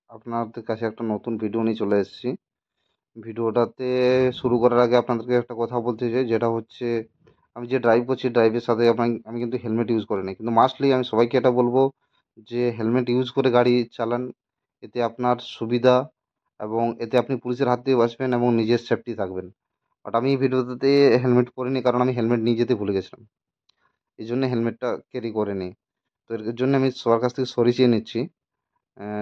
আপনাদের কাছে একটা নতুন ভিডিও নিয়ে চলে এসেছি। ভিডিওটাতে শুরু করার আগে আপনাদেরকে একটা কথা বলতে চাই, যেটা হচ্ছে আমি যে ড্রাইভ করছি ড্রাইভের সাথে আমি কিন্তু হেলমেট ইউজ করি না, কিন্তু মাস্টলি আমি সবাইকে এটা বলবো যে হেলমেট ইউজ করে গাড়ি চালান। এতে আপনার সুবিধা এবং এতে আপনি পুলিশের হাত থেকে বাঁচবেন এবং নিজের সেফটি থাকবেন। বাট আমি এই ভিডিওতে হেলমেট পরিনি, কারণ আমি হেলমেট নিয়ে যেতে ভুলে গেছিলাম, এই জন্য হেলমেটটা ক্যারি করে নিই। তো এর জন্য আমি সবার কাছ থেকে সরি চেয়ে নিচ্ছি।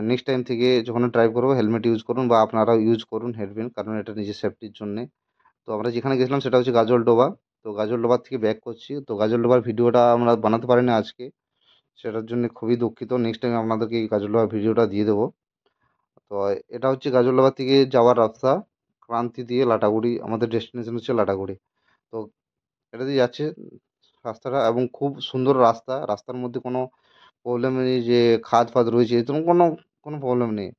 নেক্সট টাইম থেকে যখন ড্রাইভ করবো হেলমেট ইউজ করুন, বা আপনারাও ইউজ করুন হেলমেট, কারণ এটা নিজের সেফটির জন্যে। তো আমরা যেখানে গেছিলাম সেটা হচ্ছে গাজলডোবা। তো গাজলডোবার থেকে ব্যাক করছি, তো গাজলডোবার ভিডিওটা আমরা বানাতে পারিনি আজকে, সেটার জন্য খুবই দুঃখিত। নেক্সট টাইম আপনাদেরকে এই গাজলডোবার ভিডিওটা দিয়ে দেবো। তো এটা হচ্ছে গাজলডোবা থেকে যাওয়ার রাস্তা, ক্রান্তি দিয়ে লাটাগুড়ি, আমাদের ডেস্টিনেশন হচ্ছে লাটাগুড়ি। তো এটা দিয়ে যাচ্ছে রাস্তাটা, এবং খুব সুন্দর রাস্তা। রাস্তার মধ্যে কোনো প্রবলেম নেই যে খাদ ফাদ রয়েছে, এরকম কোনো কোনো প্রবলেম নেই।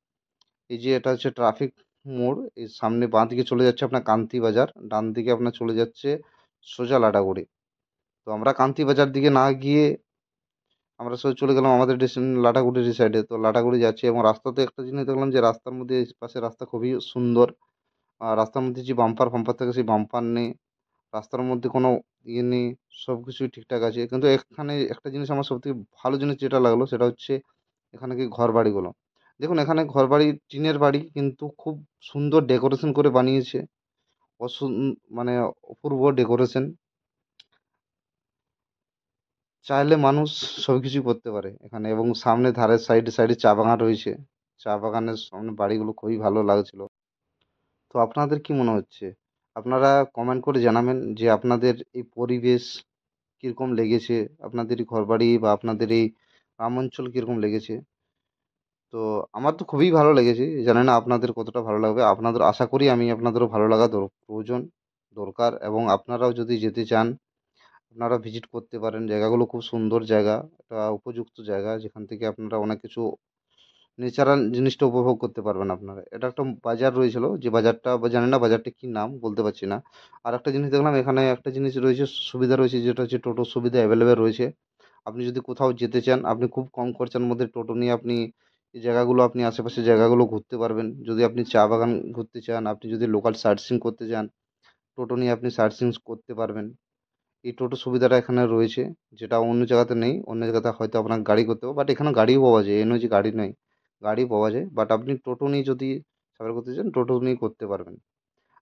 এই যে এটা হচ্ছে ট্রাফিক মোড়, এই সামনে বাঁ দিকে চলে যাচ্ছে আপনার কান্তি বাজার, ডান দিকে আপনার চলে যাচ্ছে সোজা লাটাগুড়ি। তো আমরা কান্তি বাজার দিকে না গিয়ে আমরা সোজা চলে গেলাম আমাদের ডেস্টিনেশন লাটাগুড়ির সাইডে। তো লাটাগুড়ি যাচ্ছি, এবং রাস্তাতে একটা জিনিস দেখলাম যে রাস্তার মধ্যে এই পাশে রাস্তা খুবই সুন্দর। আর রাস্তার মধ্যে যে বাম্পার ফাম্পার থাকে সেই বাম্পার নেই, রাস্তার মধ্যে কোনো ইয়ে নেই, সব কিছুই ঠিকঠাক আছে। কিন্তু এখানে একটা জিনিস আমার সবথেকে ভালো জিনিস যেটা লাগলো সেটা হচ্ছে এখানে কি ঘর বাড়িগুলো। দেখুন, এখানে ঘর বাড়ি টিনের বাড়ি, কিন্তু খুব সুন্দর ডেকোরেশন করে বানিয়েছে। অসুন মানে অপূর্ব ডেকোরেশন। চাইলে মানুষ সবকিছুই করতে পারে এখানে, এবং সামনে ধারের সাইডে সাইডে চা বাগান রয়েছে। চা বাগানের সামনে বাড়িগুলো খুবই ভালো লাগছিল। তো আপনাদের কি মনে হচ্ছে? আপনারা কমেন্ট করে জানাবেন যে আপনাদের এই পরিবেশ কীরকম লেগেছে, আপনাদের এই ঘরবাড়ি বা আপনাদের এই গ্রাম অঞ্চল কীরকম লেগেছে। তো আমার তো খুবই ভালো লেগেছে, জানি না আপনাদের কতটা ভালো লাগবে। আপনাদের আশা করি আমি আপনাদেরও ভালো লাগা প্রয়োজন, দরকার। এবং আপনারাও যদি যেতে চান আপনারা ভিজিট করতে পারেন, জায়গাগুলো খুব সুন্দর জায়গা। একটা উপযুক্ত জায়গা যেখান থেকে আপনারা অনেক কিছু ন্যাচারাল জিনিসটা উপভোগ করতে পারবেন আপনারা। এটা একটা বাজার রয়েছিল, যে বাজারটা জানি না বাজারটা কি নাম বলতে পারছি না। আর একটা জিনিস দেখলাম এখানে একটা জিনিস রয়েছে, সুবিধা রয়েছে, যেটা হচ্ছে টোটোর সুবিধা অ্যাভেলেবেল রয়েছে। আপনি যদি কোথাও যেতে চান আপনি খুব কম খরচার মধ্যে টোটো নিয়ে আপনি এই জায়গাগুলো, আপনি আশেপাশে জায়গাগুলো ঘুরতে পারবেন। যদি আপনি চা বাগান ঘুরতে চান, আপনি যদি লোকাল সাইট সিইং করতে চান, টোটো নিয়ে আপনি সাইট সিইং করতে পারবেন। এই টোটো সুবিধাটা এখানে রয়েছে, যেটা অন্য জায়গাতে নেই। অন্য জায়গাতে হয়তো আপনার গাড়ি করতে হবে, বাট এখানে গাড়িও পাওয়া যায়, এই নয় যে গাড়ি নেই, গাড়ি পাওয়া যায়। বাট আপনি টোটো নিয়ে যদি সাফার করতে চান টোটো নিয়ে করতে পারবেন।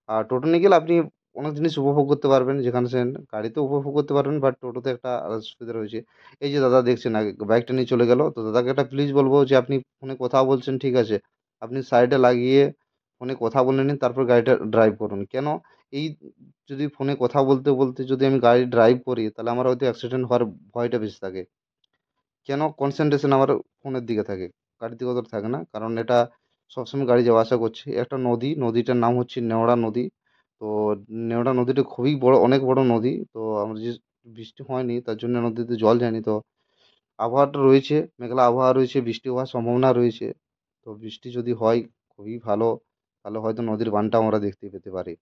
আর টোটো নিয়ে গেলে আপনি অনেক জিনিস উপভোগ করতে পারবেন, যেখানে সেন গাড়িতেও উপভোগ করতে পারবেন, বাট টোটোতে একটা আলাদা সুবিধা রয়েছে। এই যে দাদা দেখছেন আগে বাইকটা নিয়ে চলে গেল, তো দাদাকে একটা প্লিজ বলবো যে আপনি ফোনে কথা বলছেন ঠিক আছে, আপনি সাইডে লাগিয়ে ফোনে কথা বলে নিন, তারপর গাড়িটা ড্রাইভ করুন। কেন এই যদি ফোনে কথা বলতে বলতে যদি আমি গাড়ি ড্রাইভ করি, তাহলে আমার হয়তো অ্যাক্সিডেন্ট হওয়ার ভয়টা বেশি থাকে। কেন কনসেন্ট্রেশন আমার ফোনের দিকে থাকে, গাড়ির দিকে অতটা থাকে না, কারণ এটা সবসময় গাড়ি যাওয়া আসা করছে। একটা নদী, নদীটার নাম হচ্ছে নেওড়া নদী। তো নেওড়া নদীটা খুবই বড়, অনেক বড় নদী। তো আমরা যে বৃষ্টি হয়নি তার জন্য নদীতে জল যায়নি। তো আবহাওয়াটা রয়েছে, মেঘলা আবহাওয়া রয়েছে, বৃষ্টি হওয়ার সম্ভাবনা রয়েছে। তো বৃষ্টি যদি হয় খুবই ভালো, তাহলে হয়তো নদীর বানটা আমরা দেখতে পেতে পারি।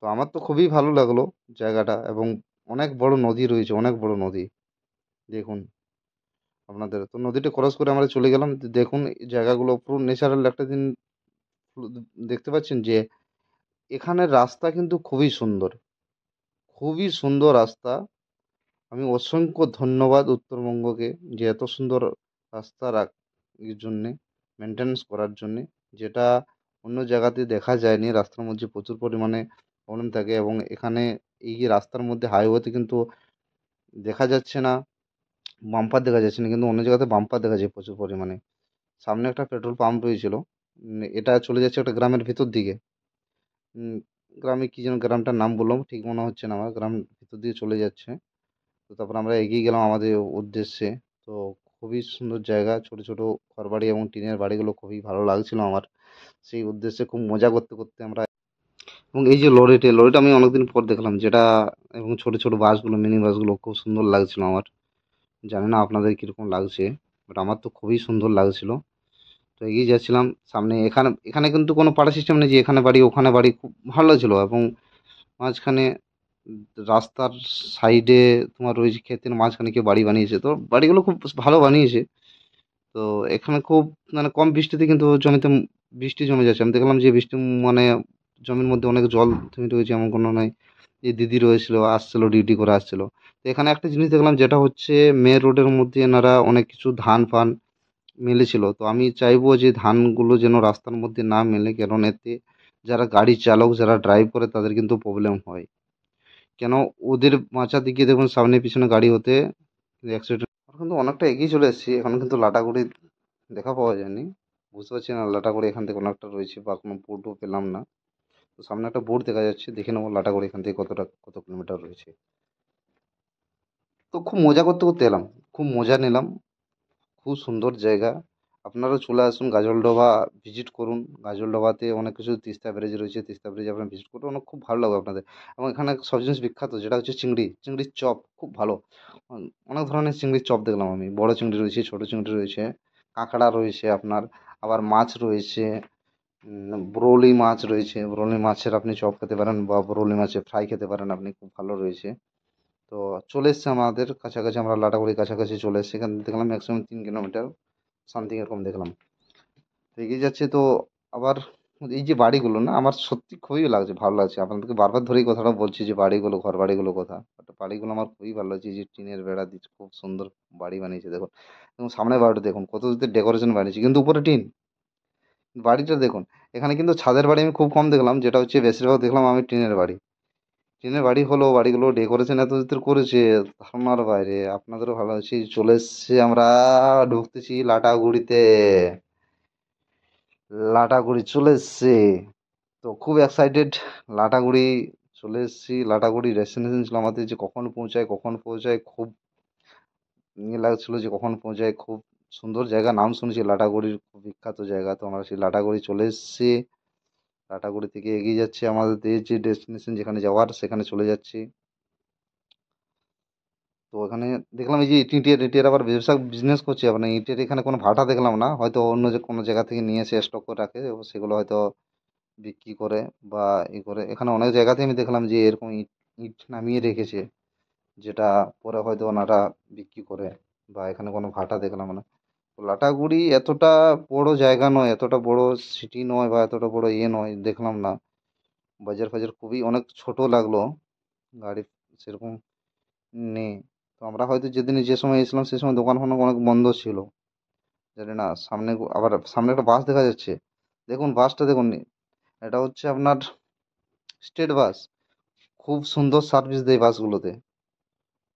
তো আমার তো খুবই ভালো লাগলো জায়গাটা, এবং অনেক বড় নদী রয়েছে, অনেক বড় নদী। দেখুন আপনাদের, তো নদীটা ক্রস করে আমরা চলে গেলাম। দেখুন এই জায়গাগুলো পুরো ন্যাচারাল একটা দিন দেখতে পাচ্ছেন যে এখানের রাস্তা কিন্তু খুবই সুন্দর, খুবই সুন্দর রাস্তা। আমি অসংখ্য ধন্যবাদ উত্তরবঙ্গকে, যে এত সুন্দর রাস্তা এর জন্যে, মেনটেন্যান্স করার জন্যে, যেটা অন্য জায়গাতে দেখা যায়নি। রাস্তার মধ্যে প্রচুর পরিমাণে প্রবলেম থাকে, এবং এখানে এই যে রাস্তার মধ্যে হাইওয়েতে কিন্তু দেখা যাচ্ছে না, বাম্পার দেখা যাচ্ছে না, কিন্তু অন্য জায়গাতে বাম্পার দেখা যায় প্রচুর পরিমাণে। সামনে একটা পেট্রোল পাম্প রয়েছিল। এটা চলে যাচ্ছে একটা গ্রামের ভিতর দিকে। উম, গ্রামে কি যেন গ্রামটার নাম বললাম ঠিক মনে হচ্ছে না আমার, গ্রাম ভিতর দিয়ে চলে যাচ্ছে। তো তারপর আমরা এগিয়ে গেলাম আমাদের উদ্দেশ্যে। তো খুবই সুন্দর জায়গা, ছোট ছোট ঘরবাড়ি এবং টিনের বাড়িগুলো খুবই ভালো লাগছিল আমার। সেই উদ্দেশ্যে খুব মজা করতে করতে আমরা, এবং এই যে লরিটা আমি অনেকদিন পর দেখলাম, যেটা এবং ছোট ছোট বাসগুলো, মিনি বাসগুলো খুব সুন্দর লাগছিল আমার। জানি না আপনাদের কীরকম লাগছে, বাট আমার তো খুবই সুন্দর লাগছিল। তো এগিয়ে যাচ্ছিলাম সামনে, এখানে এখানে কিন্তু কোনো পাড়া সিস্টেম নেই যে এখানে বাড়ি ওখানে বাড়ি, খুব ভালো ছিল। এবং মাঝখানে রাস্তার সাইডে তোমার রয়েছে ক্ষেতের মাঝখানে কেউ বাড়ি বানিয়েছে, তো বাড়িগুলো খুব ভালো বানিয়েছে। তো এখানে খুব মানে কম বৃষ্টিতে কিন্তু জমিতে বৃষ্টি জমে যাচ্ছে। আমি দেখলাম যে বৃষ্টি মানে জমির মধ্যে অনেক জল থেমে রয়েছে এমন কোনো নয়। যে দিদি রয়েছিল আসছিল ডিউটি করে আসছিল। তো এখানে একটা জিনিস দেখলাম যেটা হচ্ছে মেন রোডের মধ্যে এনারা অনেক কিছু ধান ফান মেলেছিল। তো আমি চাইবো যে ধানগুলো যেন রাস্তার মধ্যে না মেলে, কারণ এতে যারা গাড়ি চালক যারা ড্রাইভ করে তাদের কিন্তু প্রবলেম হয়। কেন ওদের বাঁচাতে গিয়ে দেখুন সামনে পিছনে গাড়ি হতে অ্যাক্সিডেন্ট। আমরা কিন্তু অনেকটা এগিয়ে চলে এসেছি, এখন কিন্তু লাটাগুড়ি দেখা পাওয়া যায়নি। বুঝতে পারছি না লাটাগুড়ি এখান থেকে অনেকটা রয়েছে বা কোনো বোর্ডও পেলাম না। তো সামনে একটা বোর্ড দেখা যাচ্ছে, দেখে নেবো লাটাগুড়ি এখান থেকে কত কিলোমিটার রয়েছে। তো খুব মজা করতে করতে এলাম, খুব মজা নিলাম, খুব সুন্দর জায়গা। আপনারাও চলে আসুন গাজলডোবা ভিজিট করুন। গাজলডোবাতে অনেক কিছু তিস্তা ব্যারেজ রয়েছে, তিস্তা ব্যারেজ আপনারা ভিজিট করুন, অনেক খুব ভালো লাগবে আপনাদের। এবং এখানে সব জিনিস বিখ্যাত যেটা হচ্ছে চিংড়ি, চিংড়ির চপ খুব ভালো। অনেক ধরনের চিংড়ির চপ দেখলাম আমি, বড় চিংড়ি রয়েছে, ছোট চিংড়ি রয়েছে, কাঁকড়া রয়েছে আপনার, আবার মাছ রয়েছে, ব্রোলি মাছ রয়েছে, ব্রোলি মাছের আপনি চপ খেতে পারেন বা ব্রোলি মাছের ফ্রাই খেতে পারেন আপনি, খুব ভালো রয়েছে। তো চলে এসছে আমাদের কাছাকাছি, আমরা লাটাগুড়ির কাছাকাছি চলে এসেছি। এখান থেকে দেখলাম ম্যাক্সিমাম 3 কিলোমিটার সামথিং এরকম দেখলাম। তো এগিয়ে যাচ্ছে তো। আবার এই যে বাড়িগুলো না, আমার সত্যি খুবই লাগছে, ভালো লাগছে। আপনাদেরকে বারবার ধরেই কথাটা বলছি যে বাড়িগুলো, ঘর বাড়িগুলো কথা, বাট বাড়িগুলো আমার খুবই ভালো লাগছে। এই যে টিনের বেড়া দিচ্ছে, খুব সুন্দর বাড়ি বানিয়েছে দেখুন। এবং সামনের বাড়িটা দেখুন কত ডেকোরেশন বানিয়েছে, কিন্তু উপরে টিন। বাড়িটা দেখুন, এখানে কিন্তু ছাদের বাড়ি আমি খুব কম দেখলাম, যেটা হচ্ছে বেশিরভাগ দেখলাম আমি টিনের বাড়ি। টিনের বাড়ি হলো, বাড়িগুলো ডেকোরেশন এত ভিতর করেছে ধারণার বাইরে। আপনাদেরও ভালো আছে। চলে এসছে, আমরা ঢুকতেছি লাটাগুড়িতে, লাটাগুড়ি চলে এসছে। তো খুব এক্সাইটেড, লাটাগুড়ি চলে এসেছি। লাটাগুড়ি ডেস্টিনেশন ছিল আমাদের, যে কখন পৌঁছায় কখন পৌঁছায়, খুব ইয়ে লাগছিল যে কখন পৌঁছায়। খুব সুন্দর জায়গা, নাম শুনেছি লাটাগুড়ির, খুব বিখ্যাত জায়গা। তো আমরা সেই লাটাগুড়ি চলে এসেছি। লাটাগুড়ি থেকে এগিয়ে যাচ্ছি আমাদের যে ডেস্টিনেশন যেখানে যাওয়ার, সেখানে চলে যাচ্ছি। তো ওখানে দেখলাম এই যে ইটের ইটের আবার ব্যবসা বিজনেস করছে আপনার। ইটের এখানে কোনো ভাটা দেখলাম না, হয়তো অন্য যে কোনো জায়গা থেকে নিয়ে এসে স্টক করে রাখে, এবং সেগুলো হয়তো বিক্রি করে বা ই করে। এখানে অনেক জায়গাতে আমি দেখলাম যে এরকম ইট ইট নামিয়ে রেখেছে, যেটা পরে হয়তো ওনারা বিক্রি করে, বা এখানে কোনো ভাটা দেখলাম না। তো লাটাগুড়ি এতটা বড় জায়গা নয়, এতটা বড় সিটি নয়, বা এতটা বড় ইয়ে নয়, দেখলাম না। বাজার ফাজার খুবই অনেক ছোট লাগলো, গাড়ি সেরকম নেই। তো আমরা হয়তো যেদিন যে সময় এসেছিলাম সে সময় দোকান ফোন অনেক বন্ধ ছিল, জানি না। সামনে আবার সামনে একটা বাস দেখা যাচ্ছে, দেখুন বাসটা দেখুন। এটা হচ্ছে আপনার স্টেট বাস। খুব সুন্দর সার্ভিস দেয় বাসগুলোতে,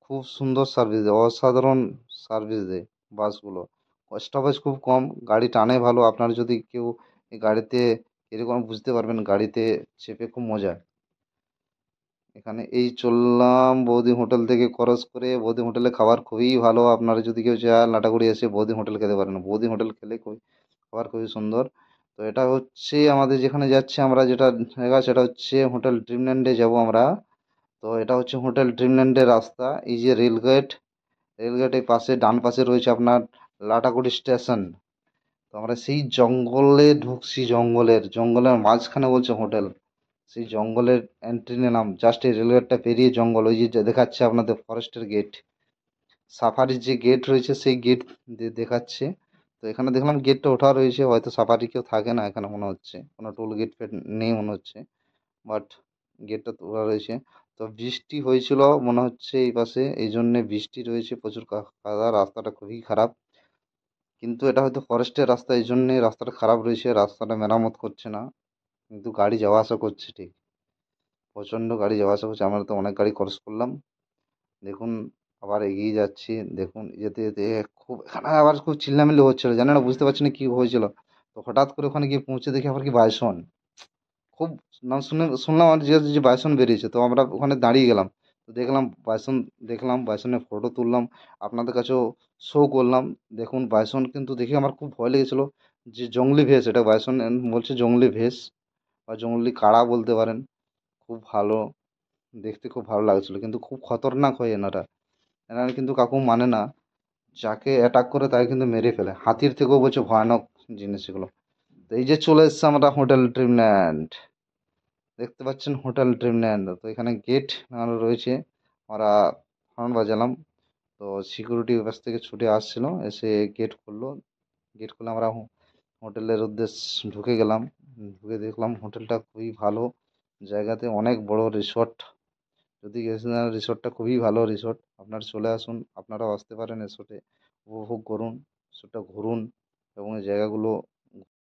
খুব সুন্দর সার্ভিস দেয়, অসাধারণ সার্ভিস দেয় বাসগুলো। স্টপেজ খুব কম, গাড়ি টানে ভালো। আপনার যদি কেউ এই গাড়িতে এরকম বুঝতে পারবেন, গাড়িতে চেপে খুব মজা। এখানে এই চললাম বৌদি হোটেল থেকে ক্রস করে। বৌদি হোটেলে খাবার খুবই ভালো, আপনারা যদি কেউ চান লাটাগুড়ি এসে বৌদি হোটেল খেতে পারেন। বৌদি হোটেল খেলে খুবই খাবার খুবই সুন্দর। তো এটা হচ্ছে আমাদের যেখানে যাচ্ছে আমরা, যেটা জায়গা সেটা হচ্ছে হোটেল ড্রিমল্যান্ডে যাব আমরা। তো এটা হচ্ছে হোটেল ড্রিমল্যান্ডের রাস্তা। এই যে রেলগেট, রেলগেটের পাশে ডান পাশে রয়েছে আপনার লাটাগুড়ি স্টেশন। তো আমরা সেই জঙ্গলে ঢুকছি, জঙ্গলের মাঝখানে বলছে হোটেল। সেই জঙ্গলের এন্ট্রি নিলাম, জাস্ট এই রেলগেটটা পেরিয়ে জঙ্গল, ওই যে দেখাচ্ছে আপনাদের ফরেস্টের গেট, সাফারির যে গেট রয়েছে সেই গেট দেখাচ্ছে। তো এখানে দেখলাম গেটটা ওঠা রয়েছে, হয়তো সাফারি কেউ থাকে না এখানে মনে হচ্ছে, কোনো টোল গেট ফেট নেই মনে হচ্ছে, বাট গেটটা তোলা রয়েছে। তো বৃষ্টি হয়েছিল মনে হচ্ছে এই পাশে, এই জন্যে বৃষ্টি রয়েছে, প্রচুর কাদা, রাস্তাটা খুবই খারাপ। কিন্তু এটা হয়তো ফরেস্টের রাস্তা, এই জন্যে রাস্তাটা খারাপ রয়েছে, রাস্তাটা মেরামত করছে না। কিন্তু গাড়ি যাওয়া আসা করছে ঠিক, প্রচণ্ড গাড়ি যাওয়া আসা করছে। আমরা তো অনেক গাড়ি ক্রস করলাম, দেখুন। আবার এগিয়ে যাচ্ছি, দেখুন যেতে যেতে খুব এখানে আবার খুব চিল্লামিল্লি হচ্ছিল, জানি না, বুঝতে পারছি না কী হয়েছিল। তো হঠাৎ করে ওখানে গিয়ে পৌঁছে দেখি আবার কি বাইসন। খুব নাম শুনে শুনলাম আর যে বাইসন বেরিয়েছে, তো আমরা ওখানে দাঁড়িয়ে গেলাম। তো দেখলাম বাইসন, দেখলাম বাইসনের ফটো তুললাম, আপনাদের কাছেও শো করলাম। দেখুন বাইসন কিন্তু দেখে আমার খুব ভয় লেগেছিল, যে জঙ্গলি ভেষ, এটা বাইসন বলছে জঙ্গলি ভেষ বা জঙ্গলি কাড়া বলতে পারেন। খুব ভালো, দেখতে খুব ভালো লাগছিল, কিন্তু খুব খতরনাক হয় এনারা। এনারা কিন্তু কাকু মানে না, যাকে অ্যাটাক করে তাকে কিন্তু মেরে ফেলে, হাতির থেকেও বলছে ভয়ানক জিনিস এগুলো। তো এই যে চলে এসছে আমরা হোটেল ড্রিমল্যান্ড, দেখতে পাচ্ছেন হোটেল ড্রিমল্যান্ড। তো এখানে গেট লাগানো রয়েছে, আমরা হর্ন বাজালাম। তো সিকিউরিটি ওই পাশ থেকে ছুটে আসছিল, এসে গেট খুললো। গেট খুলে আমরা হোটেলের উদ্দেশ্যে ঢুকে গেলাম। ঢুকে দেখলাম হোটেলটা খুবই ভালো জায়গাতে, অনেক বড় রিসর্ট। যদি গেছেন, রিসর্টটা খুবই ভালো রিসর্ট। আপনারা চলে আসুন, আপনারাও আসতে পারেন রিসর্টে, উপভোগ করুন, রিসর্টটা ঘুরুন এবং এই জায়গাগুলো